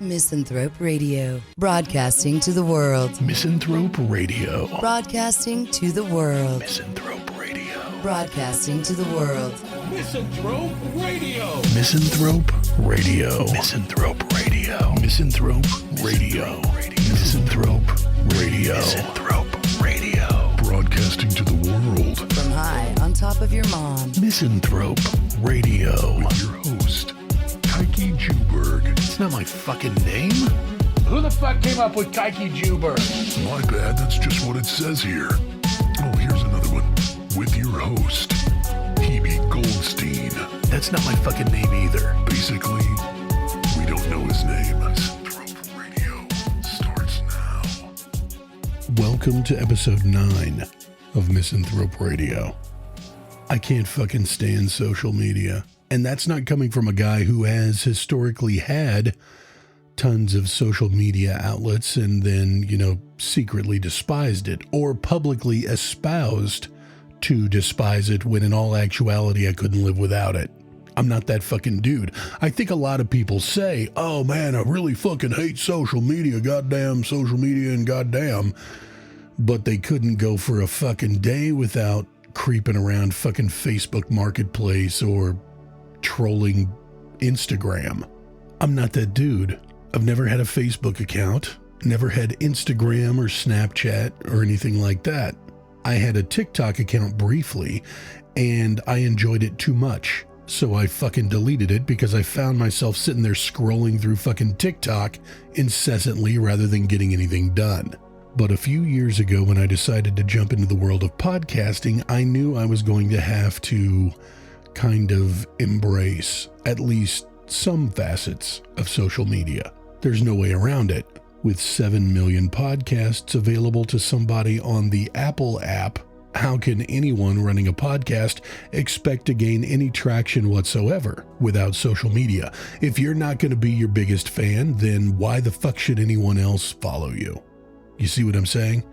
Misanthrope Radio, broadcasting to the world. Misanthrope Radio. Broadcasting to the world. Misanthrope Radio. Broadcasting to the world. Misanthrope Radio. Misanthrope Radio. Misanthrope Radio. Misanthrope Radio. Misanthrope Radio. Misanthrope Radio. Broadcasting to the world. From high on top of your mom. Misanthrope Radio. With your host, Kiki Juberg. It's not my fucking name. Who the fuck came up with Kiki Juber? My bad, that's just what it says here. Oh, here's another one. With your host, Hebe Goldstein. That's not my fucking name either. Basically, we don't know his name. Misanthrope Radio starts now. Welcome to episode 9 of Misanthrope Radio. I can't fucking stand social media. And that's not coming from a guy who has historically had tons of social media outlets and then, secretly despised it or publicly espoused to despise it when in all actuality I couldn't live without it. I'm not that fucking dude. I think a lot of people say, oh man, I really fucking hate social media, goddamn social media and goddamn. But they couldn't go for a fucking day without creeping around fucking Facebook Marketplace or trolling Instagram. I'm not that dude. I've never had a Facebook account, never had Instagram or Snapchat or anything like that. I had a TikTok account briefly, and I enjoyed it too much. So I fucking deleted it because I found myself sitting there scrolling through fucking TikTok incessantly rather than getting anything done. But a few years ago when I decided to jump into the world of podcasting, I knew I was going to have to kind of embrace at least some facets of social media. There's no way around it. With 7 million podcasts available to somebody on the Apple app, how can anyone running a podcast expect to gain any traction whatsoever without social media? If you're not going to be your biggest fan, then why the fuck should anyone else follow you? You see what I'm saying?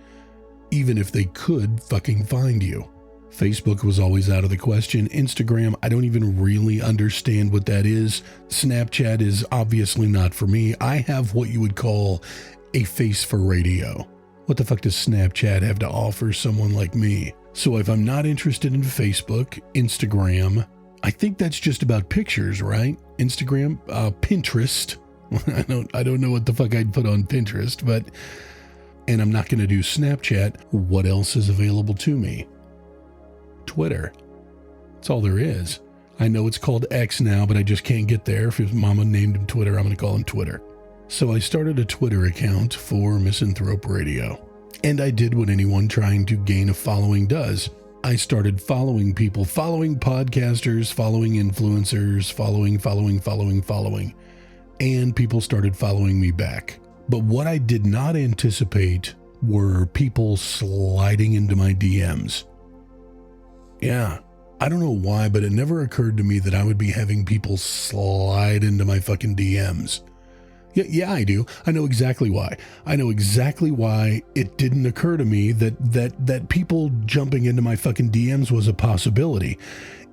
Even if they could fucking find you. Facebook was always out of the question. Instagram, I don't even really understand what that is. Snapchat is obviously not for me. I have what you would call a face for radio. What the fuck does Snapchat have to offer someone like me? So if I'm not interested in Facebook, Instagram, I think that's just about pictures, right? Instagram, Pinterest. I don't know what the fuck I'd put on Pinterest, but, and I'm not going to do Snapchat. What else is available to me? Twitter. That's all there is. I know it's called X now, but I just can't get there. If his mama named him Twitter, I'm going to call him Twitter. So I started a Twitter account for Misanthrope Radio. And I did what anyone trying to gain a following does. I started following people, following podcasters, following influencers, following. And people started following me back. But what I did not anticipate were people sliding into my DMs. Yeah, I don't know why, but it never occurred to me that I would be having people slide into my fucking DMs. Yeah, I do. I know exactly why. I know exactly why it didn't occur to me that people jumping into my fucking DMs was a possibility.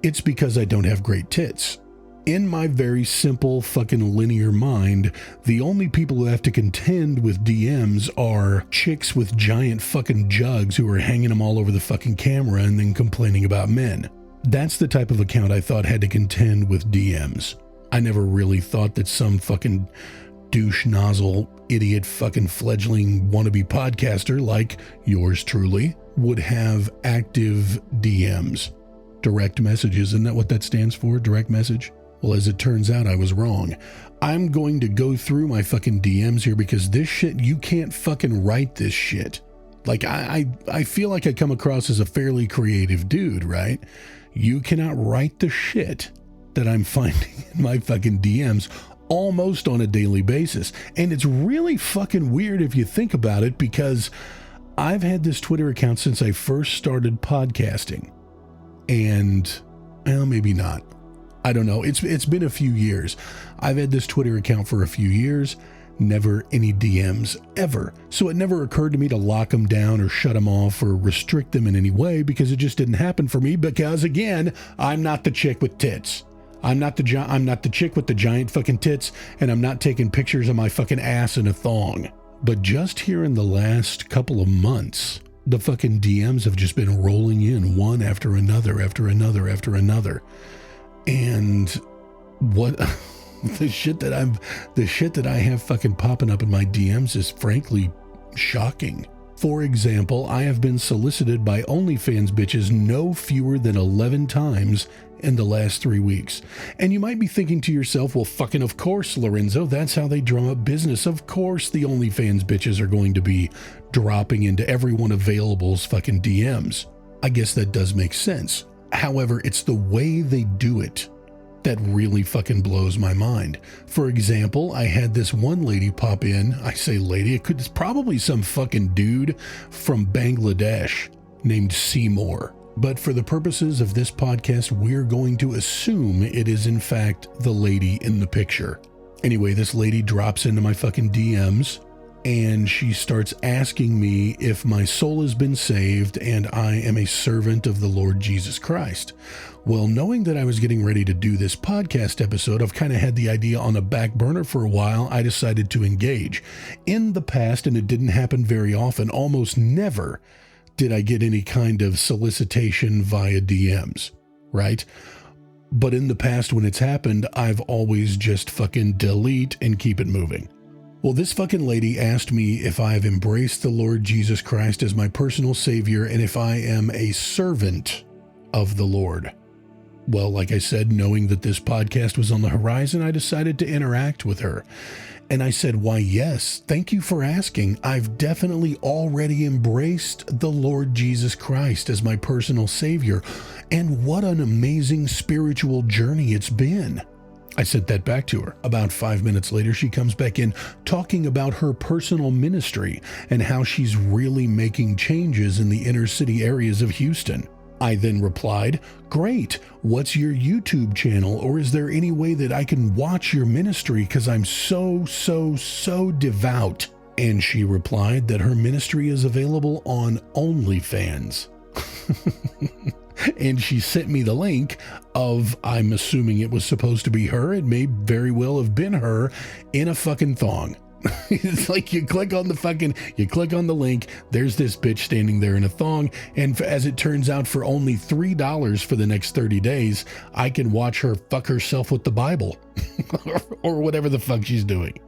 It's because I don't have great tits. In my very simple fucking linear mind, the only people who have to contend with DMs are chicks with giant fucking jugs who are hanging them all over the fucking camera and then complaining about men. That's the type of account I thought had to contend with DMs. I never really thought that some fucking douche nozzle, idiot fucking fledgling wannabe podcaster like yours truly would have active DMs. Direct messages, isn't that what that stands for? Direct message? Well, as it turns out, I was wrong. I'm going to go through my fucking DMs here because this shit, you can't fucking write this shit. Like, I feel like I come across as a fairly creative dude, right? You cannot write the shit that I'm finding in my fucking DMs almost on a daily basis. And it's really fucking weird if you think about it because I've had this Twitter account since I first started podcasting. And, well, maybe not. I don't know. It's been a few years. I've had this Twitter account for a few years. Never any DMs, ever. So it never occurred to me to lock them down or shut them off or restrict them in any way because it just didn't happen for me because, again, I'm not the chick with tits. I'm not the chick with the giant fucking tits, and I'm not taking pictures of my fucking ass in a thong. But just here in the last couple of months, the fucking DMs have just been rolling in one after another, after another, after another. And what the shit that I have fucking popping up in my DMs is frankly shocking. For example, I have been solicited by OnlyFans bitches no fewer than 11 times in the last 3 weeks. And you might be thinking to yourself, well, fucking of course, Lorenzo, that's how they drum up business. Of course the OnlyFans bitches are going to be dropping into everyone available's fucking DMs. I guess that does make sense. However, it's the way they do it that really fucking blows my mind. For example, I had this one lady pop in. I say lady, it's probably some fucking dude from Bangladesh named Seymour. But for the purposes of this podcast, we're going to assume it is in fact the lady in the picture. Anyway, this lady drops into my fucking DMs and she starts asking me if my soul has been saved and I am a servant of the Lord Jesus Christ. Well, knowing that I was getting ready to do this podcast episode, I've kind of had the idea on a back burner for a while. I decided to engage. In the past, and it didn't happen very often, almost never did I get any kind of solicitation via DMs, right? But in the past, when it's happened, I've always just fucking delete and keep it moving. Well, this fucking lady asked me if I've embraced the Lord Jesus Christ as my personal savior and if I am a servant of the Lord. Well, like I said, knowing that this podcast was on the horizon, I decided to interact with her. And I said, why, yes, thank you for asking. I've definitely already embraced the Lord Jesus Christ as my personal savior. And what an amazing spiritual journey it's been. I sent that back to her. About 5 minutes later, she comes back in talking about her personal ministry and how she's really making changes in the inner city areas of Houston. I then replied, great, what's your YouTube channel, or is there any way that I can watch your ministry because I'm so devout? And she replied that her ministry is available on OnlyFans. And she sent me the link of, I'm assuming it was supposed to be her, it may very well have been her, in a fucking thong. It's like you click on the link, there's this bitch standing there in a thong, and as it turns out, for only $3 for the next 30 days, I can watch her fuck herself with the Bible, or whatever the fuck she's doing.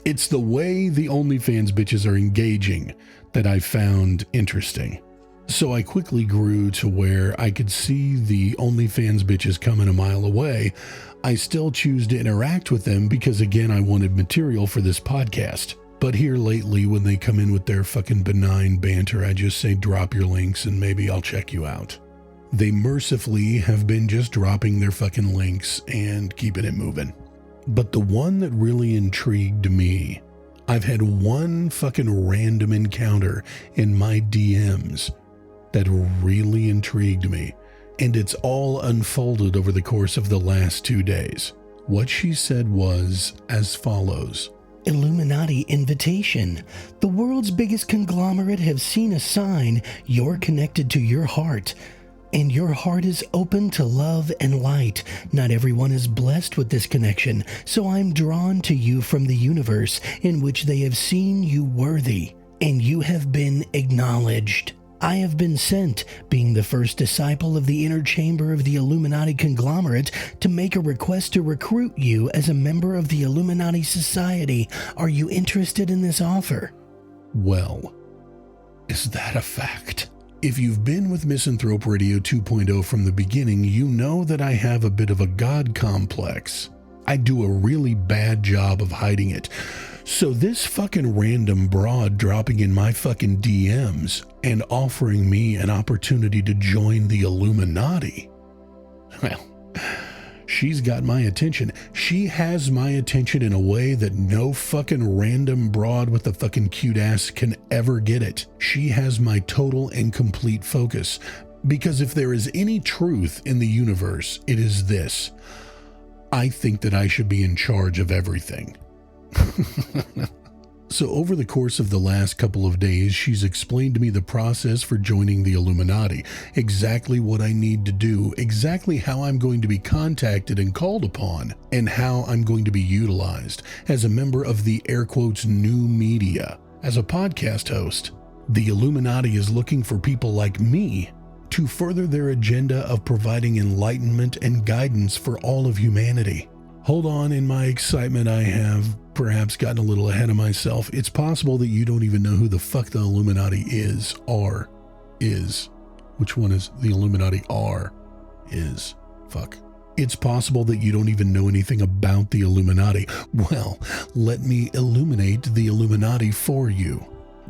It's the way the OnlyFans bitches are engaging that I found interesting. So I quickly grew to where I could see the OnlyFans bitches coming a mile away. I still choose to interact with them because, again, I wanted material for this podcast. But here lately, when they come in with their fucking benign banter, I just say, drop your links and maybe I'll check you out. They mercifully have been just dropping their fucking links and keeping it moving. But the one that really intrigued me, I've had one fucking random encounter in my DMs that really intrigued me, and it's all unfolded over the course of the last 2 days. What she said was as follows. Illuminati invitation. The world's biggest conglomerate have seen a sign you're connected to your heart, and your heart is open to love and light. Not everyone is blessed with this connection, so I'm drawn to you from the universe in which they have seen you worthy, and you have been acknowledged. I have been sent, being the first disciple of the inner chamber of the Illuminati conglomerate, to make a request to recruit you as a member of the Illuminati Society. Are you interested in this offer? Well, is that a fact? If you've been with Misanthrope Radio 2.0 from the beginning, you know that I have a bit of a God complex. I do a really bad job of hiding it. So this fucking random broad dropping in my fucking DMs and offering me an opportunity to join the Illuminati, well, she's got my attention. She has my attention in a way that no fucking random broad with a fucking cute ass can ever get it. She has my total and complete focus. Because if there is any truth in the universe, it is this. I think that I should be in charge of everything. So over the course of the last couple of days, she's explained to me the process for joining the Illuminati, exactly what I need to do, exactly how I'm going to be contacted and called upon, and how I'm going to be utilized as a member of the air quotes new media, as a podcast host. The Illuminati is looking for people like me to further their agenda of providing enlightenment and guidance for all of humanity. Hold on, in my excitement, I have perhaps gotten a little ahead of myself. It's possible that you don't even know who the fuck the Illuminati is. Which one is the Illuminati is? Fuck. It's possible that you don't even know anything about the Illuminati. Well, let me illuminate the Illuminati for you.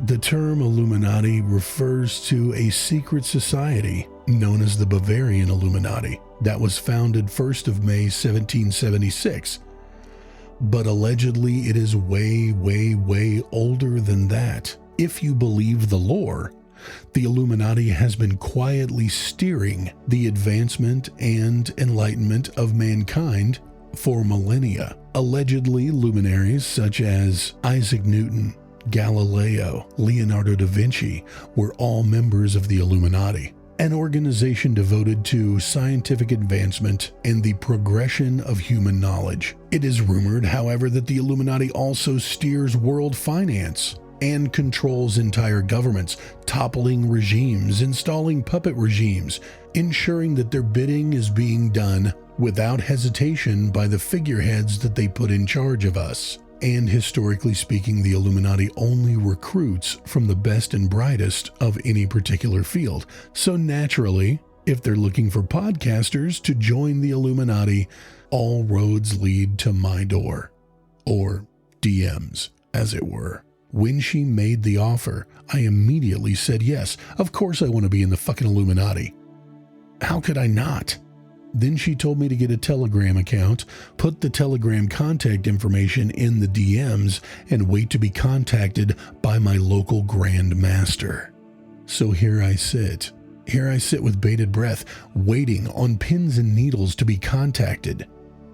The term Illuminati refers to a secret society known as the Bavarian Illuminati that was founded 1st of May 1776. But allegedly it is way, way, way older than that. If you believe the lore, the Illuminati has been quietly steering the advancement and enlightenment of mankind for millennia. Allegedly, luminaries such as Isaac Newton, Galileo, Leonardo da Vinci were all members of the Illuminati, an organization devoted to scientific advancement and the progression of human knowledge. It is rumored, however, that the Illuminati also steers world finance and controls entire governments, toppling regimes, installing puppet regimes, ensuring that their bidding is being done without hesitation by the figureheads that they put in charge of us. And historically speaking, the Illuminati only recruits from the best and brightest of any particular field. So naturally, if they're looking for podcasters to join the Illuminati, all roads lead to my door. Or DMs, as it were. When she made the offer, I immediately said yes. Of course I want to be in the fucking Illuminati. How could I not? Then she told me to get a Telegram account, put the Telegram contact information in the DMs, and wait to be contacted by my local Grand Master. So here I sit with bated breath, waiting on pins and needles to be contacted,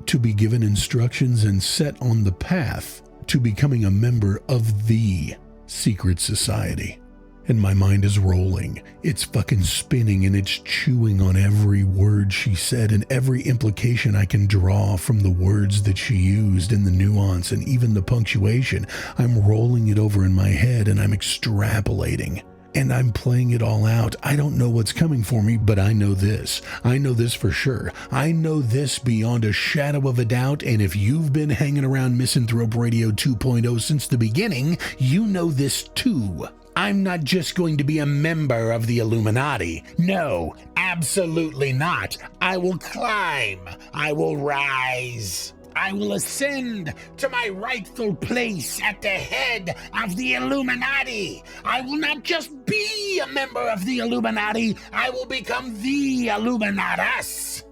to be given instructions and set on the path to becoming a member of the secret society. And my mind is rolling. It's fucking spinning and it's chewing on every word she said and every implication I can draw from the words that she used and the nuance and even the punctuation. I'm rolling it over in my head and I'm extrapolating. And I'm playing it all out. I don't know what's coming for me, but I know this. I know this for sure. I know this beyond a shadow of a doubt, and if you've been hanging around Misanthrope Radio 2.0 since the beginning, you know this too. I'm not just going to be a member of the Illuminati. No, absolutely not. I will climb. I will rise. I will ascend to my rightful place at the head of the Illuminati. I will not just be a member of the Illuminati, I will become the Illuminatus.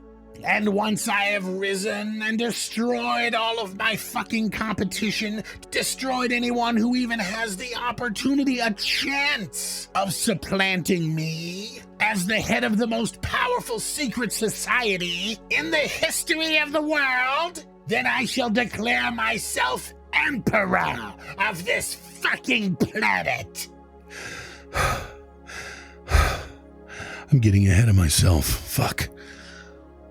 And once I have risen and destroyed all of my fucking competition, destroyed anyone who even has the opportunity, a chance of supplanting me as the head of the most powerful secret society in the history of the world, then I shall declare myself emperor of this fucking planet. I'm getting ahead of myself. Fuck.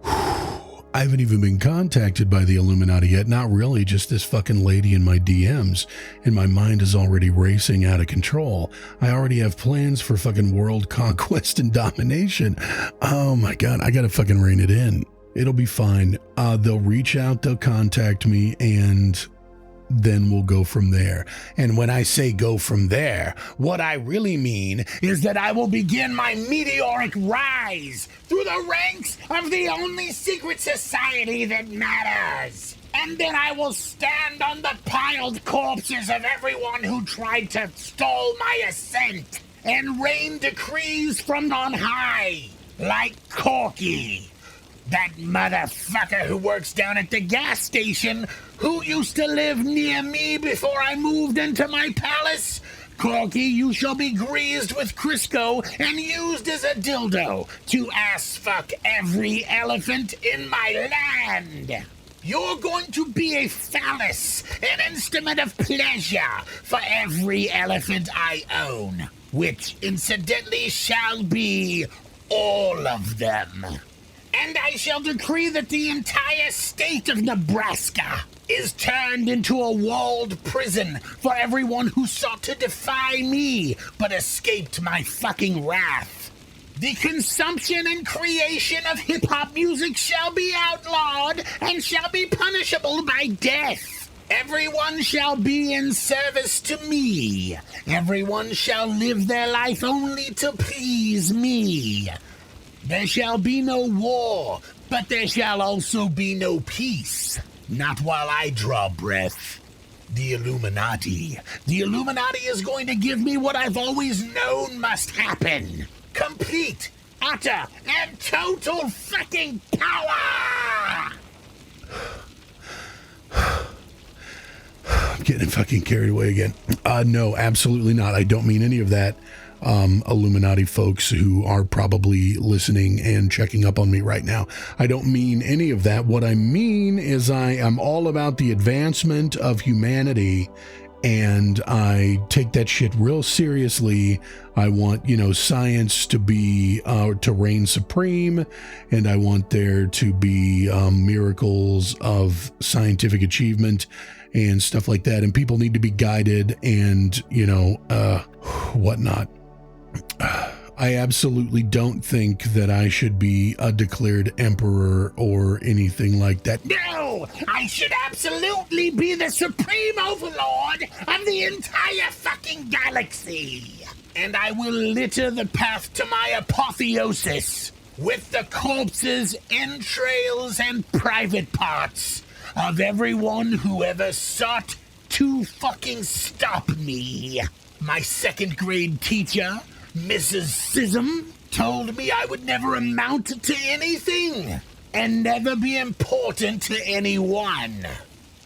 I haven't even been contacted by the Illuminati yet. Not really, just this fucking lady in my DMs. And my mind is already racing out of control. I already have plans for fucking world conquest and domination. Oh my God, I gotta fucking rein it in. It'll be fine. They'll reach out, they'll contact me, and then we'll go from there. And when I say go from there, what I really mean is that I will begin my meteoric rise through the ranks of the only secret society that matters. And then I will stand on the piled corpses of everyone who tried to stall my ascent and rain decrees from on high, like Corky, that motherfucker who works down at the gas station, who used to live near me before I moved into my palace. Corky, you shall be greased with Crisco and used as a dildo to ass fuck every elephant in my land. You're going to be a phallus, an instrument of pleasure for every elephant I own, which incidentally shall be all of them. And I shall decree that the entire state of Nebraska is turned into a walled prison for everyone who sought to defy me but escaped my fucking wrath. The consumption and creation of hip-hop music shall be outlawed and shall be punishable by death. Everyone shall be in service to me. Everyone shall live their life only to please me. There shall be no war, but there shall also be no peace. Not while I draw breath. The Illuminati. The Illuminati is going to give me what I've always known must happen. Complete, utter, and total fucking power! I'm getting fucking carried away again. No, absolutely not. I don't mean any of that. Illuminati folks who are probably listening and checking up on me right now. I don't mean any of that. What I mean is I am all about the advancement of humanity, and I take that shit real seriously. I want, science to be, to reign supreme, and I want there to be miracles of scientific achievement and stuff like that. And people need to be guided and, whatnot. I absolutely don't think that I should be a declared emperor or anything like that. No! I should absolutely be the supreme overlord of the entire fucking galaxy! And I will litter the path to my apotheosis with the corpses, entrails, and private parts of everyone who ever sought to fucking stop me. My second grade teacher, Mrs. Sism, told me I would never amount to anything and never be important to anyone.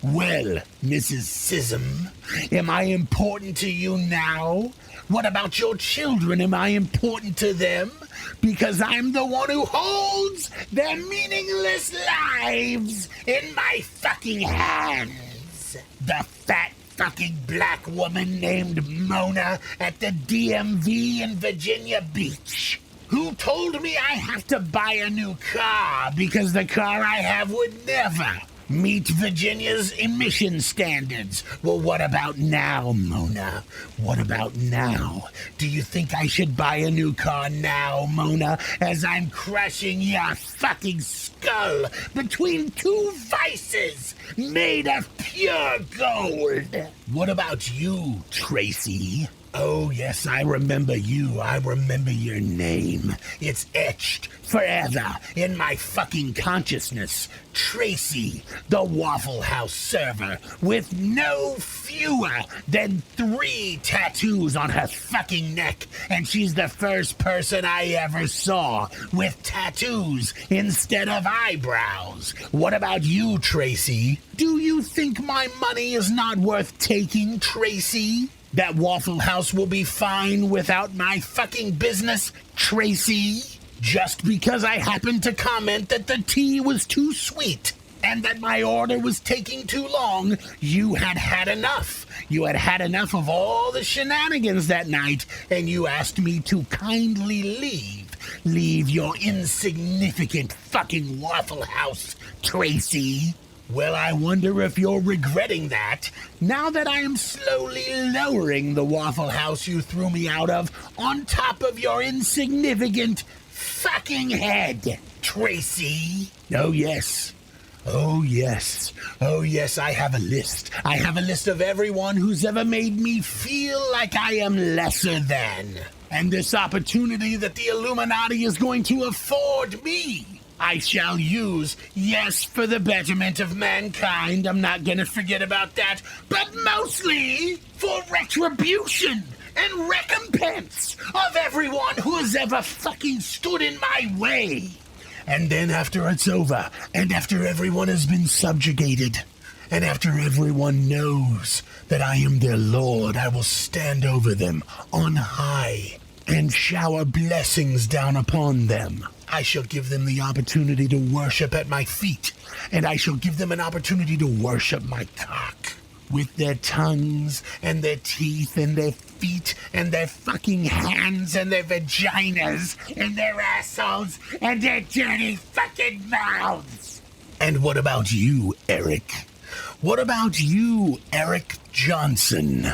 Well, Mrs. Sism, am I important to you now? What about your children? Am I important to them? Because I'm the one who holds their meaningless lives in my fucking hands. The fat fucking black woman named Mona at the DMV in Virginia Beach, who told me I have to buy a new car because the car I have would never meet Virginia's emission standards. Well, what about now, Mona? What about now? Do you think I should buy a new car now, Mona, as I'm crushing your fucking skull between two vices made of pure gold? What about you, Tracy? Oh, yes, I remember you. I remember your name. It's etched forever in my fucking consciousness. Tracy, the Waffle House server, with no fewer than 3 tattoos on her fucking neck. And she's the first person I ever saw with tattoos instead of eyebrows. What about you, Tracy? Do you think my money is not worth taking, Tracy? That Waffle House will be fine without my fucking business, Tracy? Just because I happened to comment that the tea was too sweet and that my order was taking too long, you had had enough. You had had enough of all the shenanigans that night, and you asked me to kindly leave. Leave your insignificant fucking Waffle House, Tracy. Well, I wonder if you're regretting that, now that I am slowly lowering the Waffle House you threw me out of on top of your insignificant fucking head, Tracy. Oh, yes. Oh, yes. Oh, yes, I have a list. I have a list of everyone who's ever made me feel like I am lesser than. And this opportunity that the Illuminati is going to afford me, I shall use, yes, for the betterment of mankind. I'm not gonna forget about that, but mostly for retribution and recompense of everyone who has ever fucking stood in my way. And then after it's over, and after everyone has been subjugated, and after everyone knows that I am their lord, I will stand over them on high and shower blessings down upon them. I shall give them the opportunity to worship at my feet, and I shall give them an opportunity to worship my cock. With their tongues, and their teeth, and their feet, and their fucking hands, and their vaginas, and their assholes, and their dirty fucking mouths. And what about you, Eric? What about you, Eric Johnson?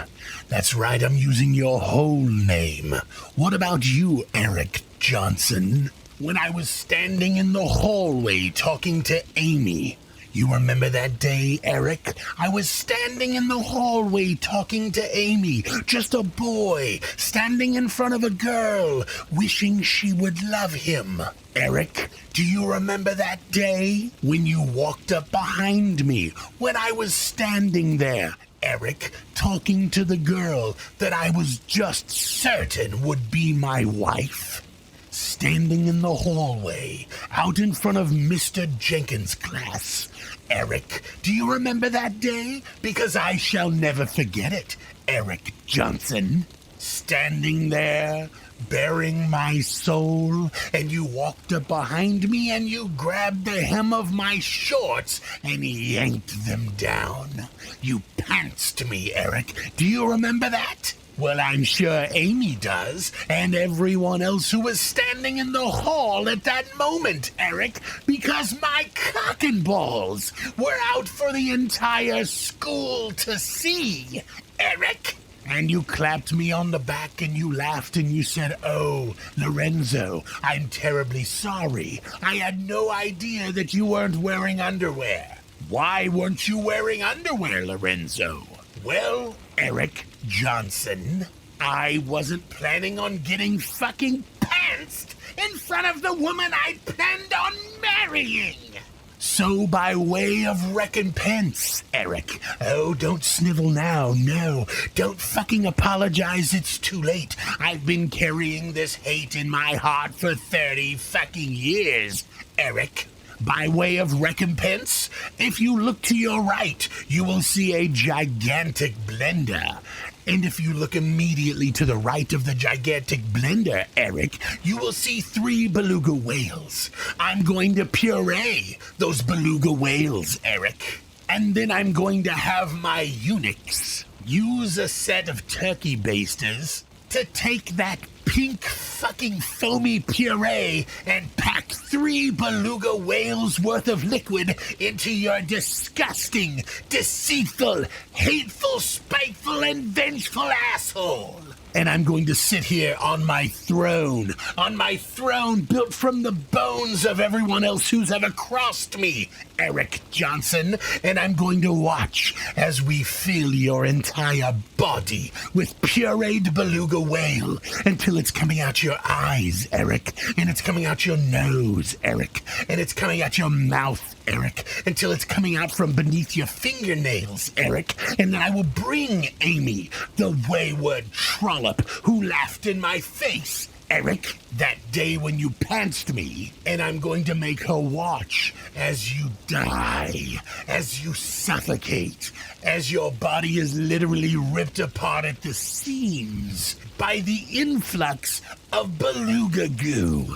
That's right, I'm using your whole name. What about you, Eric Johnson? When I was standing in the hallway talking to Amy, you remember that day, Eric? I was standing in the hallway talking to Amy, just a boy, standing in front of a girl, wishing she would love him. Eric, do you remember that day when you walked up behind me when I was standing there, Eric, talking to the girl that I was just certain would be my wife? Standing in the hallway, out in front of Mr. Jenkins' class. Eric, do you remember that day? Because I shall never forget it, Eric Johnson. Standing there, bearing my soul, and you walked up behind me and you grabbed the hem of my shorts and yanked them down. You pantsed me, Eric. Do you remember that? Well, I'm sure Amy does, and everyone else who was standing in the hall at that moment, Eric, because my cock and balls were out for the entire school to see, Eric. And you clapped me on the back and you laughed and you said, "Oh, Lorenzo, I'm terribly sorry. I had no idea that you weren't wearing underwear." Why weren't you wearing underwear, Lorenzo? Well, Eric Johnson, I wasn't planning on getting fucking pantsed in front of the woman I planned on marrying. So by way of recompense, Eric, oh, don't snivel now, no, don't fucking apologize, it's too late. I've been carrying this hate in my heart for 30 fucking years, Eric. By way of recompense, if you look to your right, you will see a gigantic blender. And if you look immediately to the right of the gigantic blender, Eric, you will see 3 beluga whales. I'm going to puree those beluga whales, Eric. And then I'm going to have my eunuchs use a set of turkey basters to take that pink fucking foamy puree and pack 3 beluga whales worth of liquid into your disgusting, deceitful, hateful, spiteful, and vengeful asshole. And I'm going to sit here on my throne built from the bones of everyone else who's ever crossed me, Eric Johnson, and I'm going to watch as we fill your entire body with pureed beluga whale until it's coming out your eyes, Eric, and it's coming out your nose, Eric, and it's coming out your mouth, Eric, until it's coming out from beneath your fingernails, Eric, and then I will bring Amy, the wayward trollop who laughed in my face, Eric, that day when you pantsed me, and I'm going to make her watch as you die, as you suffocate, as your body is literally ripped apart at the seams by the influx of beluga goo.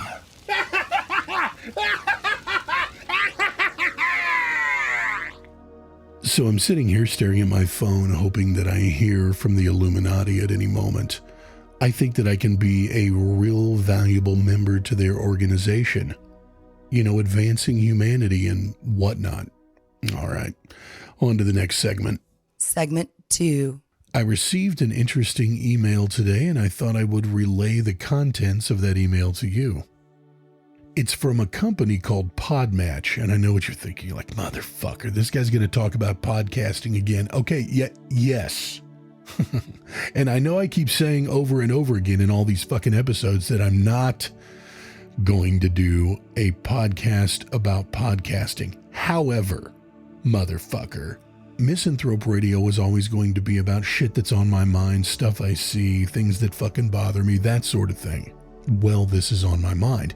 So I'm sitting here staring at my phone, hoping that I hear from the Illuminati at any moment. I think that I can be a real valuable member to their organization. You know, advancing humanity and whatnot. All right, on to the next segment. Segment 2. I received an interesting email today, and I thought I would relay the contents of that email to you. It's from a company called Podmatch, and I know what you're thinking. You're like, motherfucker, this guy's going to talk about podcasting again. Okay, yes. And I know I keep saying over and over again in all these fucking episodes that I'm not going to do a podcast about podcasting. However, motherfucker, Misanthrope Radio was always going to be about shit that's on my mind, stuff I see, things that fucking bother me, that sort of thing. Well, this is on my mind.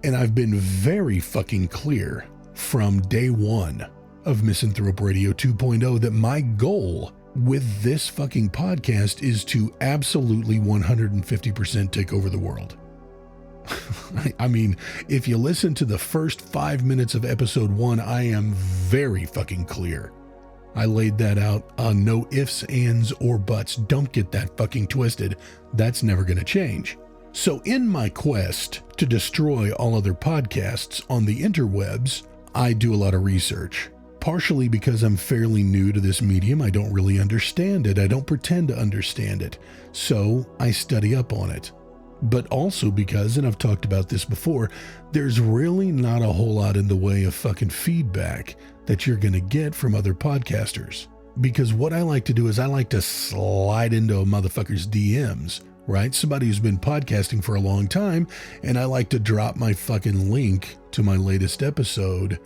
And I've been very fucking clear from day one of Misanthrope Radio 2.0 that my goal with this fucking podcast is to absolutely 150% take over the world. I mean, if you listen to the first 5 minutes of episode 1, I am very fucking clear. I laid that out. No ifs, ands, or buts. Don't get that fucking twisted. That's never going to change. So in my quest to destroy all other podcasts on the interwebs, I do a lot of research. Partially because I'm fairly new to this medium, I don't really understand it. I don't pretend to understand it. So I study up on it. But also because, and I've talked about this before, there's really not a whole lot in the way of fucking feedback that you're going to get from other podcasters. Because what I like to do is I like to slide into a motherfucker's DMs, right? Somebody who's been podcasting for a long time, and I like to drop my fucking link to my latest episode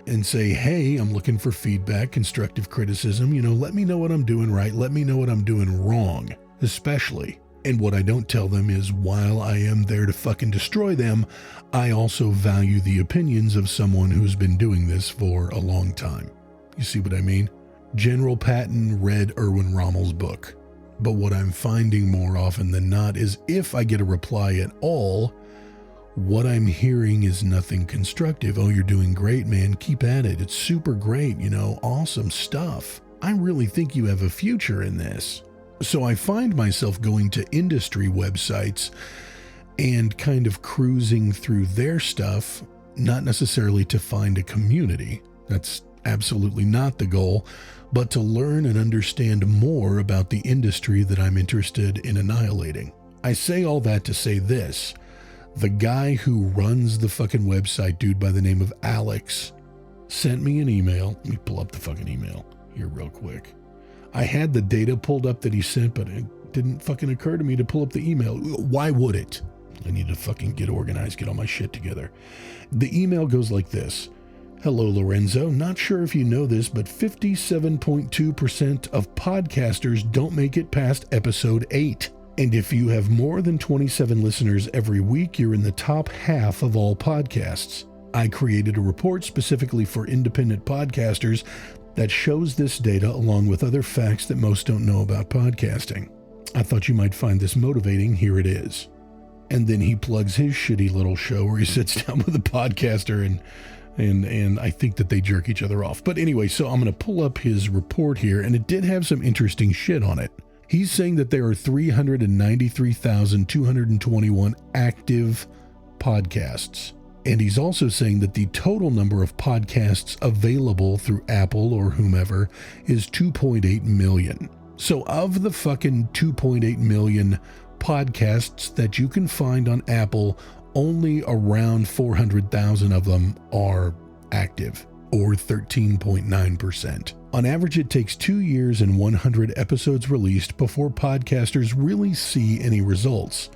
and say, hey, I'm looking for feedback, constructive criticism, let me know what I'm doing right, let me know what I'm doing wrong, especially. And what I don't tell them is while I am there to fucking destroy them, I also value the opinions of someone who's been doing this for a long time. You see what I mean? General Patton read Erwin Rommel's book. But what I'm finding more often than not is if I get a reply at all, what I'm hearing is nothing constructive. Oh, you're doing great, man. Keep at it. It's super great. Awesome stuff. I really think you have a future in this. So I find myself going to industry websites and kind of cruising through their stuff, not necessarily to find a community. That's absolutely not the goal, but to learn and understand more about the industry that I'm interested in annihilating. I say all that to say this. The guy who runs the fucking website, dude by the name of Alex, sent me an email. Let me pull up the fucking email here real quick. I had the data pulled up that he sent, but it didn't fucking occur to me to pull up the email. Why would it? I need to fucking get organized, get all my shit together. The email goes like this. Hello, Lorenzo. Not sure if you know this, but 57.2% of podcasters don't make it past episode 8. And if you have more than 27 listeners every week, you're in the top half of all podcasts. I created a report specifically for independent podcasters that shows this data along with other facts that most don't know about podcasting. I thought you might find this motivating. Here it is. And then he plugs his shitty little show where he sits down with a podcaster and I think that they jerk each other off. But anyway, so I'm going to pull up his report here, and it did have some interesting shit on it. He's saying that there are 393,221 active podcasts. And he's also saying that the total number of podcasts available through Apple or whomever is 2.8 million. So of the fucking 2.8 million podcasts that you can find on Apple, only around 400,000 of them are active, or 13.9%. On average, it takes 2 years and 100 episodes released before podcasters really see any results.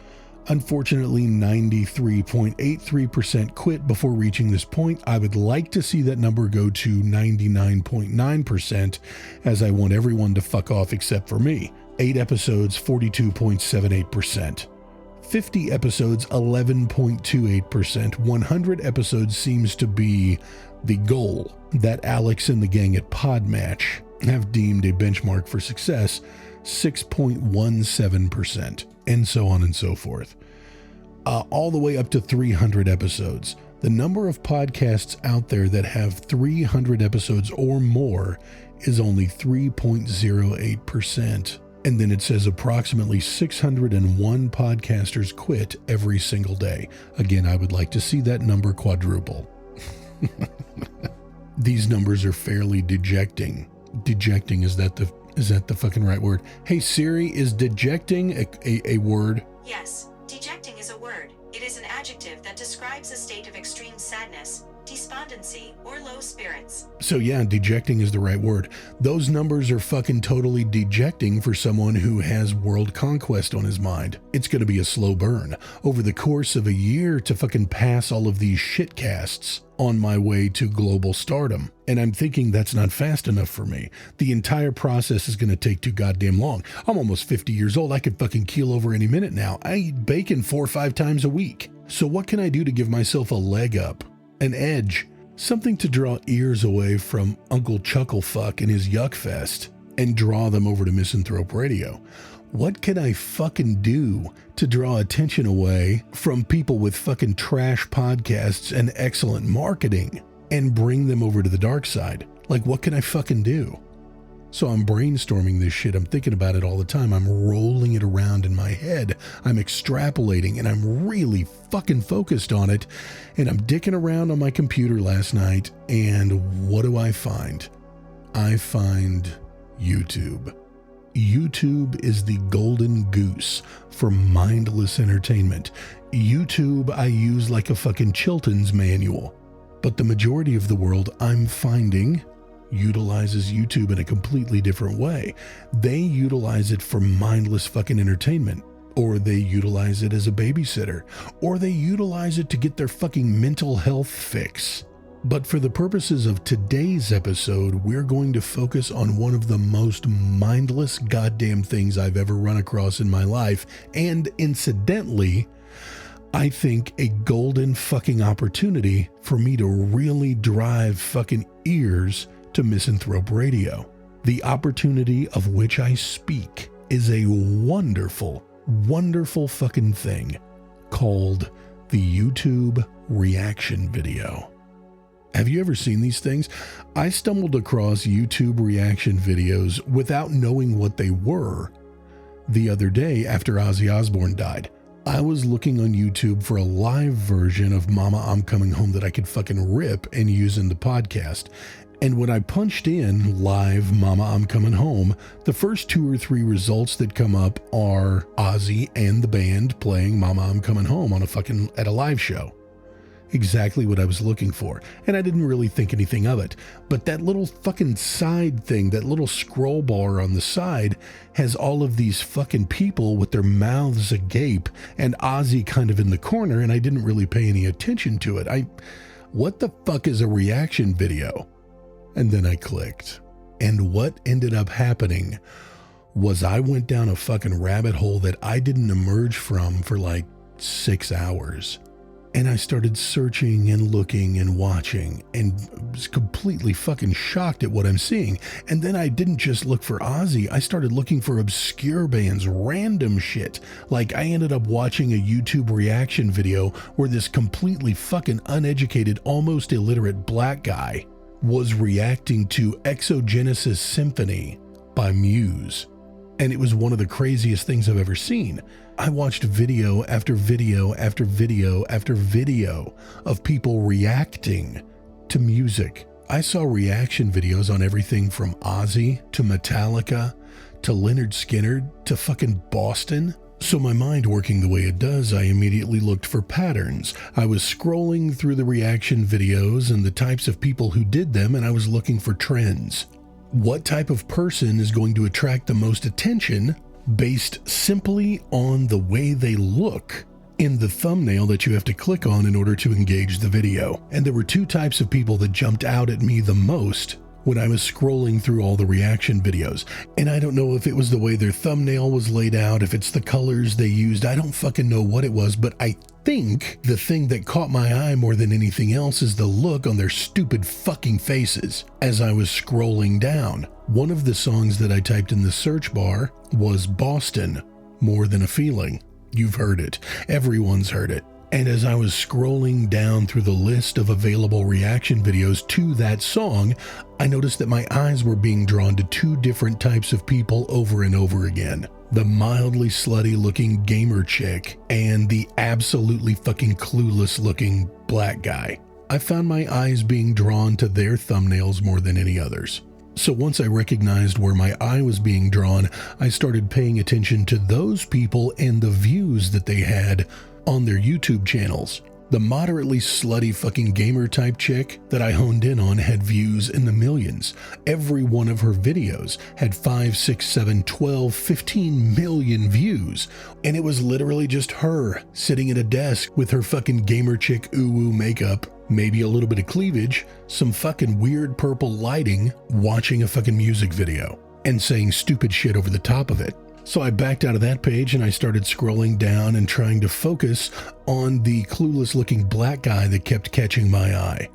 Unfortunately, 93.83% quit before reaching this point. I would like to see that number go to 99.9%, as I want everyone to fuck off except for me. 8 episodes, 42.78%. 50 episodes, 11.28%. 100 episodes seems to be the goal that Alex and the gang at Podmatch have deemed a benchmark for success, 6.17%, and so on and so forth. All the way up to 300 episodes. The number of podcasts out there that have 300 episodes or more is only 3.08%. And then it says approximately 601 podcasters quit every single day. Again, I would like to see that number quadruple. These numbers are fairly dejecting. Dejecting, is that the fucking right word? Hey Siri, is dejecting a word? Yes, dejecting is a word. It is an adjective that describes a state of extreme sadness, despondency, or low spirits. So yeah, dejecting is the right word. Those numbers are fucking totally dejecting for someone who has world conquest on his mind. It's going to be a slow burn over the course of a year to fucking pass all of these shitcasts on my way to global stardom. And I'm thinking that's not fast enough for me. The entire process is going to take too goddamn long. I'm almost 50 years old. I could fucking keel over any minute now. I eat bacon 4 or 5 times a week. So what can I do to give myself a leg up? An edge, something to draw ears away from Uncle Chucklefuck and his yuck fest, and draw them over to Misanthrope Radio. What can I fucking do to draw attention away from people with fucking trash podcasts and excellent marketing and bring them over to the dark side? Like, what can I fucking do? So I'm brainstorming this shit. I'm thinking about it all the time. I'm rolling it around in my head. I'm extrapolating, and I'm really fucking focused on it. And I'm dicking around on my computer last night, and what do I find? I find YouTube. YouTube is the golden goose for mindless entertainment. YouTube I use like a fucking Chilton's manual. But the majority of the world, I'm finding, utilizes YouTube in a completely different way. They utilize it for mindless fucking entertainment, or they utilize it as a babysitter, or they utilize it to get their fucking mental health fix. But for the purposes of today's episode, we're going to focus on one of the most mindless goddamn things I've ever run across in my life, and incidentally, I think a golden fucking opportunity for me to really drive fucking ears to Misanthrope Radio. The opportunity of which I speak is a wonderful, wonderful fucking thing called the YouTube reaction video. Have you ever seen these things? I stumbled across YouTube reaction videos without knowing what they were the other day after Ozzy Osbourne died. I was looking on YouTube for a live version of Mama, I'm Coming Home that I could fucking rip and use in the podcast. And when I punched in live Mama, I'm Coming Home, the first 2 or 3 results that come up are Ozzy and the band playing Mama, I'm Coming Home at a live show. Exactly what I was looking for. And I didn't really think anything of it. But that little fucking side thing, that little scroll bar on the side, has all of these fucking people with their mouths agape and Ozzy kind of in the corner, and I didn't really pay any attention to it. What the fuck is a reaction video? And then I clicked. And what ended up happening was I went down a fucking rabbit hole that I didn't emerge from for like 6 hours. And I started searching and looking and watching and was completely fucking shocked at what I'm seeing. And then I didn't just look for Ozzy. I started looking for obscure bands, random shit. Like I ended up watching a YouTube reaction video where this completely fucking uneducated, almost illiterate black guy was reacting to Exogenesis Symphony by Muse. And it was one of the craziest things I've ever seen. I watched video after video after video after video of people reacting to music. I saw reaction videos on everything from Ozzy to Metallica to Lynyrd Skynyrd to fucking Boston. So my mind working the way it does, I immediately looked for patterns. I was scrolling through the reaction videos and the types of people who did them, and I was looking for trends. What type of person is going to attract the most attention based simply on the way they look in the thumbnail that you have to click on in order to engage the video? And there were 2 types of people that jumped out at me the most when I was scrolling through all the reaction videos. And I don't know if it was the way their thumbnail was laid out, if it's the colors they used, I don't fucking know what it was, but I think the thing that caught my eye more than anything else is the look on their stupid fucking faces as I was scrolling down. One of the songs that I typed in the search bar was Boston, More Than a Feeling. You've heard it. Everyone's heard it. And as I was scrolling down through the list of available reaction videos to that song, I noticed that my eyes were being drawn to 2 different types of people over and over again. The mildly slutty looking gamer chick and the absolutely fucking clueless looking black guy. I found my eyes being drawn to their thumbnails more than any others. So once I recognized where my eye was being drawn, I started paying attention to those people and the views that they had on their YouTube channels. The moderately slutty fucking gamer type chick that I honed in on had views in the millions. Every one of her videos had 5, 6, 7, 12, 15 million views. And it was literally just her sitting at a desk with her fucking gamer chick ooh-woo makeup, maybe a little bit of cleavage, some fucking weird purple lighting, watching a fucking music video and saying stupid shit over the top of it. So I backed out of that page and I started scrolling down and trying to focus on the clueless looking black guy that kept catching my eye.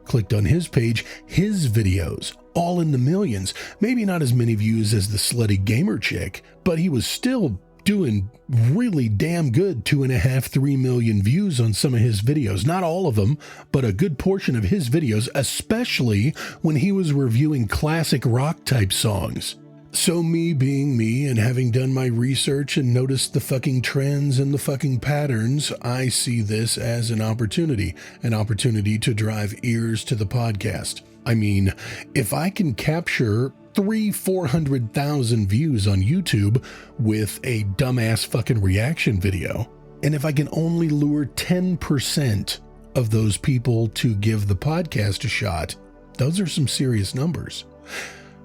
Clicked on his page, his videos, all in the millions. Maybe not as many views as the slutty gamer chick, but he was still doing really damn good. 2.5, 3 million views on some of his videos. Not all of them, but a good portion of his videos, especially when he was reviewing classic rock type songs. So me being me and having done my research and noticed the fucking trends and the fucking patterns, I see this as an opportunity to drive ears to the podcast. I mean, if I can capture 400,000 views on YouTube with a dumbass fucking reaction video, and if I can only lure 10% of those people to give the podcast a shot, those are some serious numbers.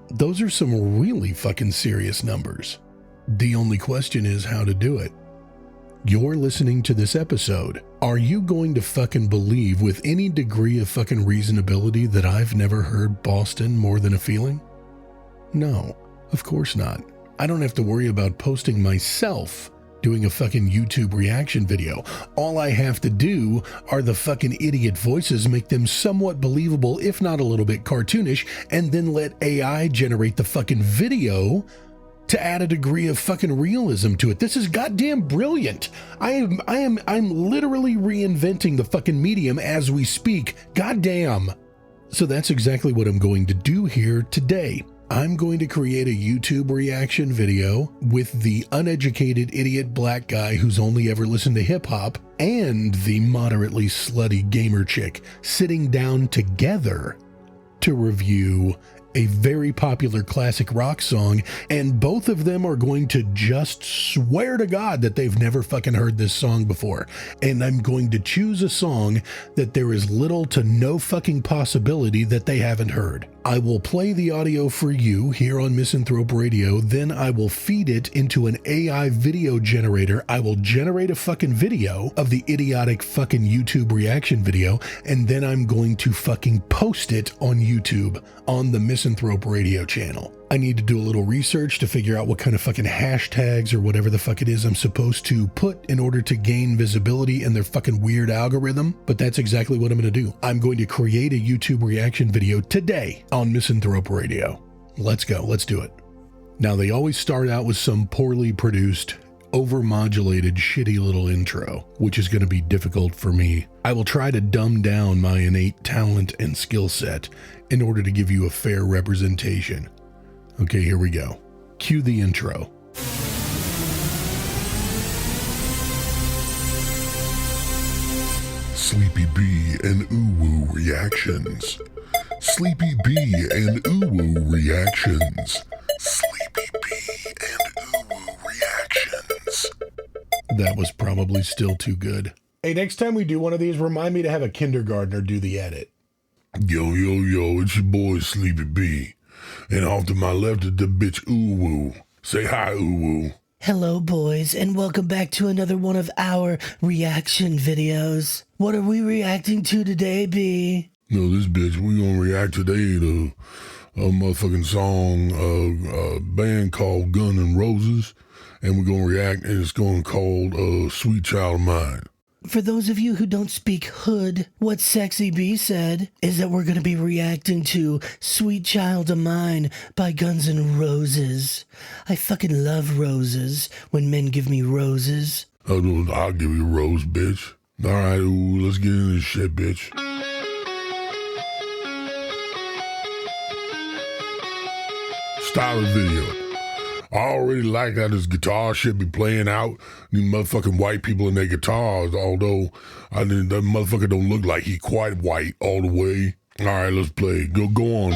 Those are some really fucking serious numbers. The only question is how to do it. You're listening to this episode. Are you going to fucking believe with any degree of fucking reasonability that I've never heard Boston More Than a Feeling? No, of course not. I don't have to worry about posting myself doing a fucking YouTube reaction video. All I have to do are the fucking idiot voices, make them somewhat believable, if not a little bit cartoonish, and then let AI generate the fucking video to add a degree of fucking realism to it. This is goddamn brilliant. I'm literally reinventing the fucking medium as we speak. Goddamn. So that's exactly what I'm going to do here today. I'm going to create a YouTube reaction video with the uneducated idiot black guy who's only ever listened to hip hop and the moderately slutty gamer chick sitting down together to review a very popular classic rock song, and both of them are going to just swear to God that they've never fucking heard this song before. And I'm going to choose a song that there is little to no fucking possibility that they haven't heard. I will play the audio for you here on Misanthrope Radio, then I will feed it into an AI video generator. I will generate a fucking video of the idiotic fucking YouTube reaction video, and then I'm going to fucking post it on YouTube on the Misanthrope Radio channel. I need to do a little research to figure out what kind of fucking hashtags or whatever the fuck it is I'm supposed to put in order to gain visibility in their fucking weird algorithm, but that's exactly what I'm going to do. I'm going to create a YouTube reaction video today on Misanthrope Radio. Let's go. Let's do it. Now, they always start out with some poorly produced, overmodulated, shitty little intro, which is going to be difficult for me. I will try to dumb down my innate talent and skill set in order to give you a fair representation. Okay, here we go. Cue the intro. Sleepy B and Uwu reactions. Sleepy B and Uwu reactions. Sleepy B and Uwu reactions. That was probably still too good. Hey, next time we do one of these, remind me to have a kindergartner do the edit. Yo, it's your boy Sleepy B. And off to my left is the bitch Uwu. Say hi, Uwu. Hello, boys, and welcome back to another one of our reaction videos. What are we reacting to today, B? No, this bitch, we gonna react today to a motherfucking song, a band called Guns N' Roses, and we're gonna react, and it's going called Sweet Child of Mine. For those of you who don't speak hood, what Sexy B said is that we're going to be reacting to Sweet Child of Mine by Guns N' Roses. I fucking love roses when men give me roses. I'll give you a rose, bitch. All right, ooh, let's get into this shit, bitch. Style of video. I already like how this guitar shit be playing out. These motherfucking white people in their guitars, although that motherfucker don't look like he quite white all the way. All right, let's play. Go on.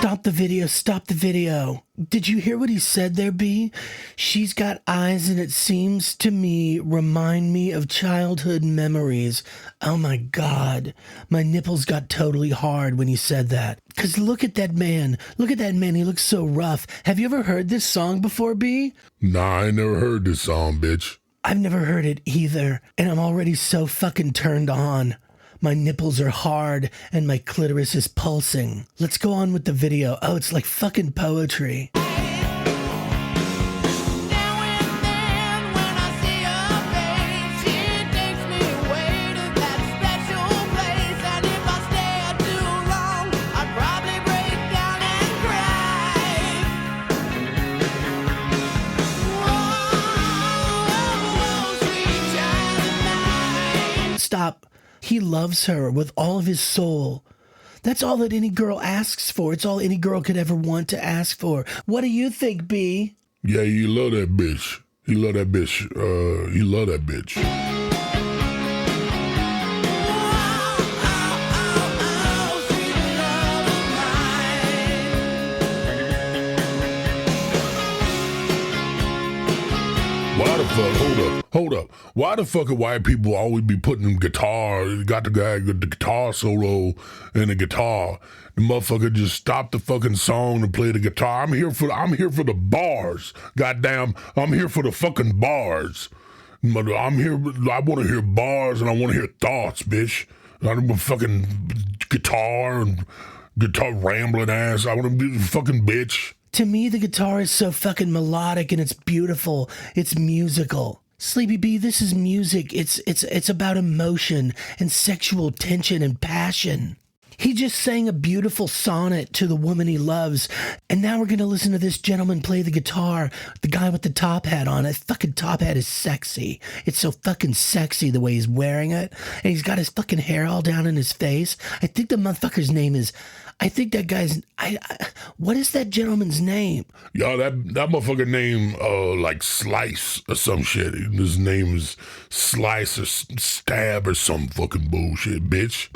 Stop the video, stop the video. Did you hear what he said there, B? She's got eyes and it seems to me remind me of childhood memories. Oh my God. My nipples got totally hard when he said that. Cause look at that man. Look at that man. He looks so rough. Have you ever heard this song before, B? Nah, I ain't never heard this song, bitch. I've never heard it either. And I'm already so fucking turned on. My nipples are hard and my clitoris is pulsing. Let's go on with the video. Oh, it's like fucking poetry. Stop. He loves her with all of his soul. That's all that any girl asks for. It's all any girl could ever want to ask for. What do you think, B? Yeah, you love that bitch. You love that bitch. You love that bitch. Why the fuck? Hold up. Why the fuck are white people always be putting them guitar? Got the guy with the guitar solo and the guitar. The motherfucker just stop the fucking song and play the guitar. I'm here for the bars. Goddamn, I'm here for the fucking bars. I'm here. I want to hear bars and I want to hear thoughts, bitch. I don't want fucking guitar and guitar rambling ass. I want to be fucking bitch. To me, the guitar is so fucking melodic and it's beautiful. It's musical. Sleepy B, this is music. It's about emotion and sexual tension and passion. He just sang a beautiful sonnet to the woman he loves. And now we're going to listen to this gentleman play the guitar. The guy with the top hat on. That fucking top hat is sexy. It's so fucking sexy the way he's wearing it. And he's got his fucking hair all down in his face. I think the motherfucker's name is... I think that guy's... what is that gentleman's name? Yo, that motherfucker name, like Slice or some shit. His name is Slice or Stab or some fucking bullshit, bitch.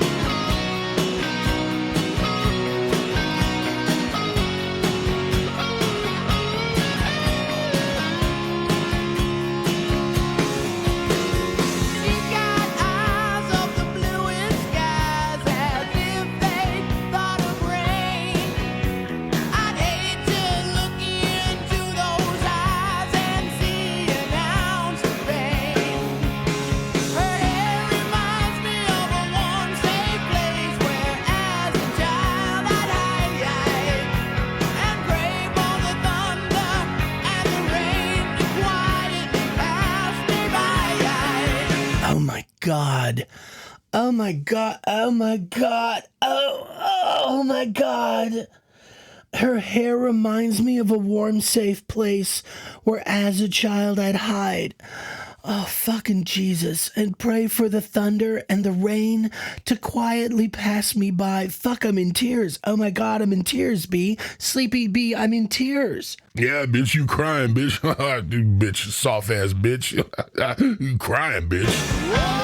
God. Oh my God. Oh my God. Oh my God. Her hair reminds me of a warm, safe place where as a child I'd hide. Oh, fucking Jesus. And pray for the thunder and the rain to quietly pass me by. Fuck, I'm in tears. Oh my God, I'm in tears, B. Sleepy B, I'm in tears. Yeah, bitch, you crying, bitch. You bitch, soft ass bitch. You crying, bitch.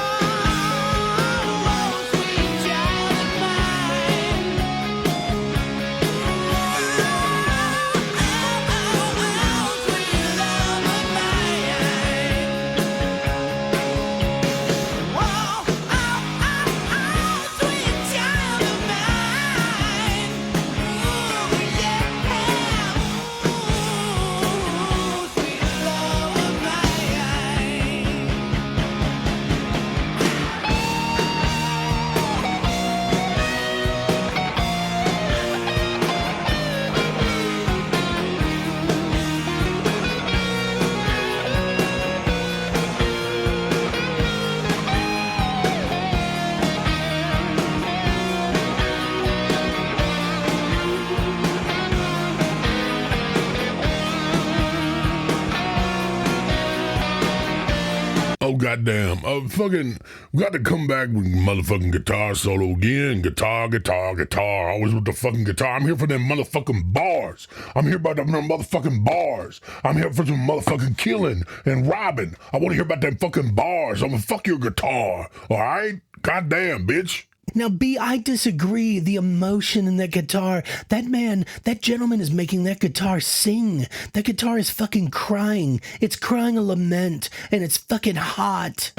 Oh, goddamn. We got to come back with motherfucking guitar solo again. Guitar. Always with the fucking guitar. I'm here for them motherfucking bars. I'm here about them motherfucking bars. I'm here for some motherfucking killing and robbing. I want to hear about them fucking bars. I'm gonna fuck your guitar. All right? Goddamn, bitch. Now, B, I disagree. The emotion in that guitar, that gentleman is making that guitar sing. That guitar is fucking crying. It's crying a lament, and it's fucking hot.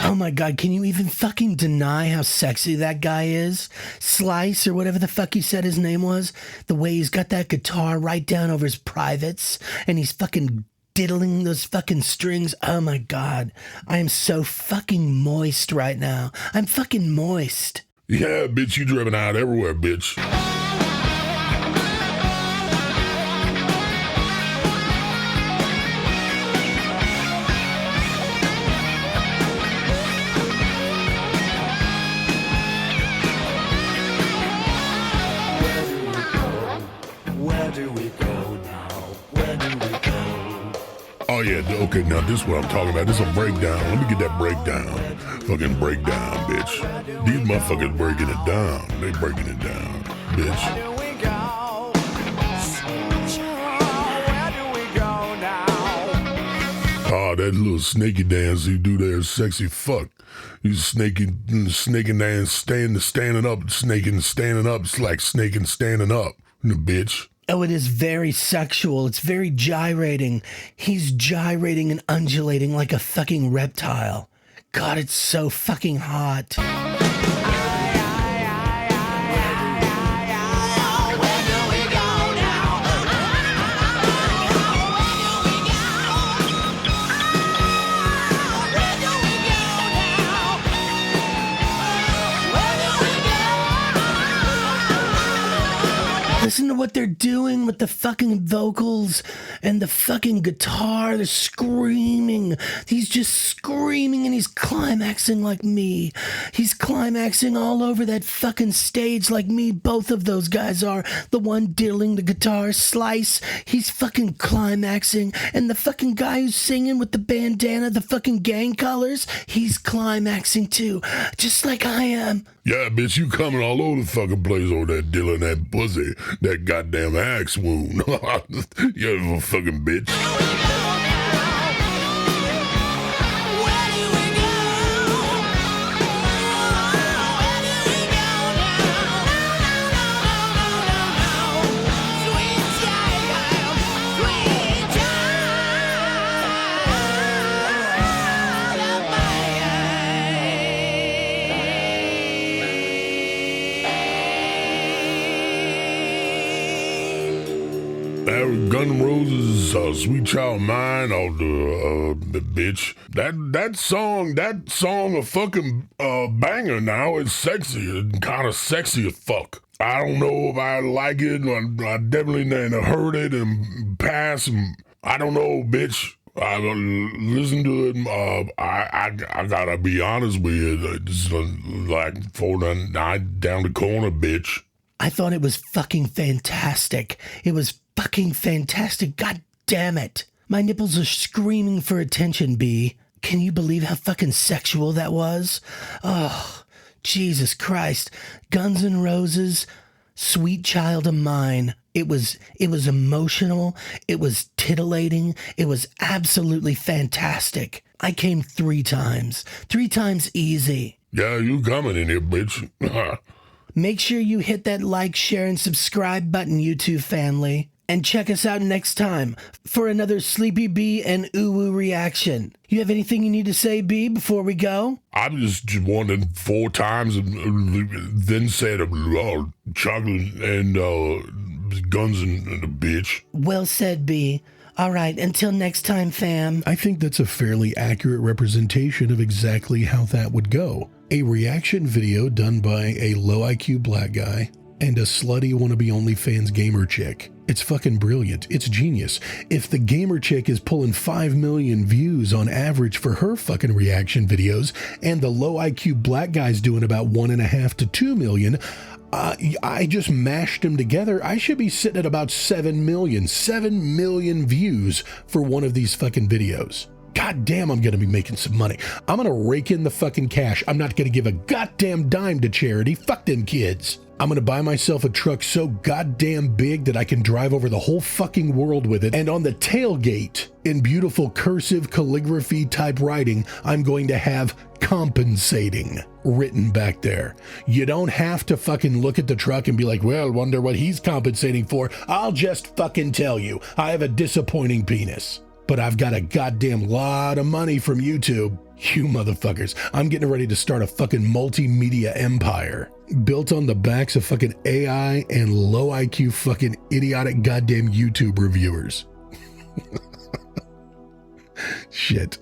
Oh my God, can you even fucking deny how sexy that guy is? Slice, or whatever the fuck you said his name was. The way he's got that guitar right down over his privates, and he's fucking diddling those fucking strings. Oh my God, I am so fucking moist right now. I'm fucking moist. Yeah, bitch, you driven out everywhere, bitch. Oh yeah, okay, now this is what I'm talking about. This is a breakdown. Let me get that breakdown. Fucking breakdown, bitch. These motherfuckers breaking it down. They breaking it down, bitch. Oh, that little snaky dance you do there is sexy fuck. You snaking dance, standing up, snaking, standing up. It's like snaking, standing up, bitch. Oh, it is very sexual. It's very gyrating. He's gyrating and undulating like a fucking reptile. God, it's so fucking hot. Listen to what they're doing with the fucking vocals and the fucking guitar. They're screaming. He's just screaming and he's climaxing like me. He's climaxing all over that fucking stage like me. Both of those guys are. The one diddling the guitar, Slice, he's fucking climaxing. And the fucking guy who's singing with the bandana, the fucking gang colors, he's climaxing too. Just like I am. Yeah, bitch, you coming all over the fucking place over there, dealing that pussy, that goddamn axe wound. You little fucking bitch. Guns N' Roses, Sweet Child of Mine, or the bitch. That song a fucking banger now. It's sexy, kind of sexy as fuck. I don't know if I like it. I definitely heard it and passed. And I don't know, bitch. I listened to it. I gotta be honest with you. It's like 499 down the corner, bitch. I thought it was fucking fantastic. It was fucking fantastic. God damn it. My nipples are screaming for attention, B. Can you believe how fucking sexual that was? Oh, Jesus Christ. Guns N' Roses, Sweet Child of Mine. It was emotional. It was titillating. It was absolutely fantastic. I came 3 times. 3 times easy. Yeah, you coming in here, bitch. Make sure you hit that like, share, and subscribe button, YouTube family. And check us out next time for another Sleepy B and Uwu reaction. You have anything you need to say, B, before we go? I'm just wanted 4 times and then said chocolate and guns and a bitch. Well said, B. All right, until next time, fam. I think that's a fairly accurate representation of exactly how that would go. A reaction video done by a low IQ black guy and a slutty wannabe OnlyFans gamer chick. It's fucking brilliant. It's genius. If the gamer chick is pulling 5 million views on average for her fucking reaction videos, and the low IQ black guy's doing about 1.5 to 2 million, I just mashed them together. I should be sitting at about 7 million views for one of these fucking videos. God damn, I'm going to be making some money. I'm going to rake in the fucking cash. I'm not going to give a goddamn dime to charity. Fuck them kids. I'm going to buy myself a truck so goddamn big that I can drive over the whole fucking world with it. And on the tailgate, in beautiful cursive calligraphy type writing, I'm going to have compensating written back there. You don't have to fucking look at the truck and be like, well, wonder what he's compensating for. I'll just fucking tell you, I have a disappointing penis. But I've got a goddamn lot of money from YouTube. You motherfuckers. I'm getting ready to start a fucking multimedia empire built on the backs of fucking AI and low IQ fucking idiotic goddamn YouTube reviewers. Shit.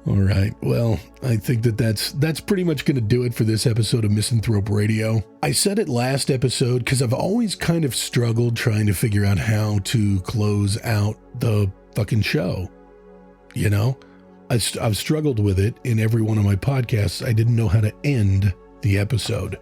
All right. Well, I think that's pretty much going to do it for this episode of Misanthrope Radio. I said it last episode because I've always kind of struggled trying to figure out how to close out the fucking show. You know, I've struggled with it in every one of my podcasts. I didn't know how to end the episode.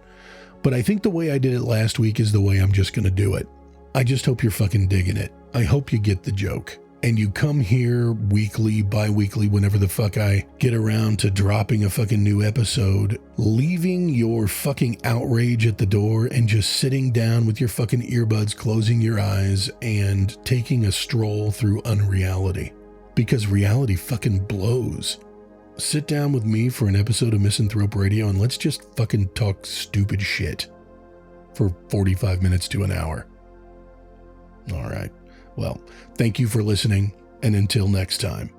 But I think the way I did it last week is the way I'm just going to do it. I just hope you're fucking digging it. I hope you get the joke. And you come here weekly, bi-weekly, whenever the fuck I get around to dropping a fucking new episode, leaving your fucking outrage at the door and just sitting down with your fucking earbuds, closing your eyes, and taking a stroll through unreality. Because reality fucking blows. Sit down with me for an episode of Misanthrope Radio and let's just fucking talk stupid shit for 45 minutes to an hour. All right. Well, thank you for listening, and until next time.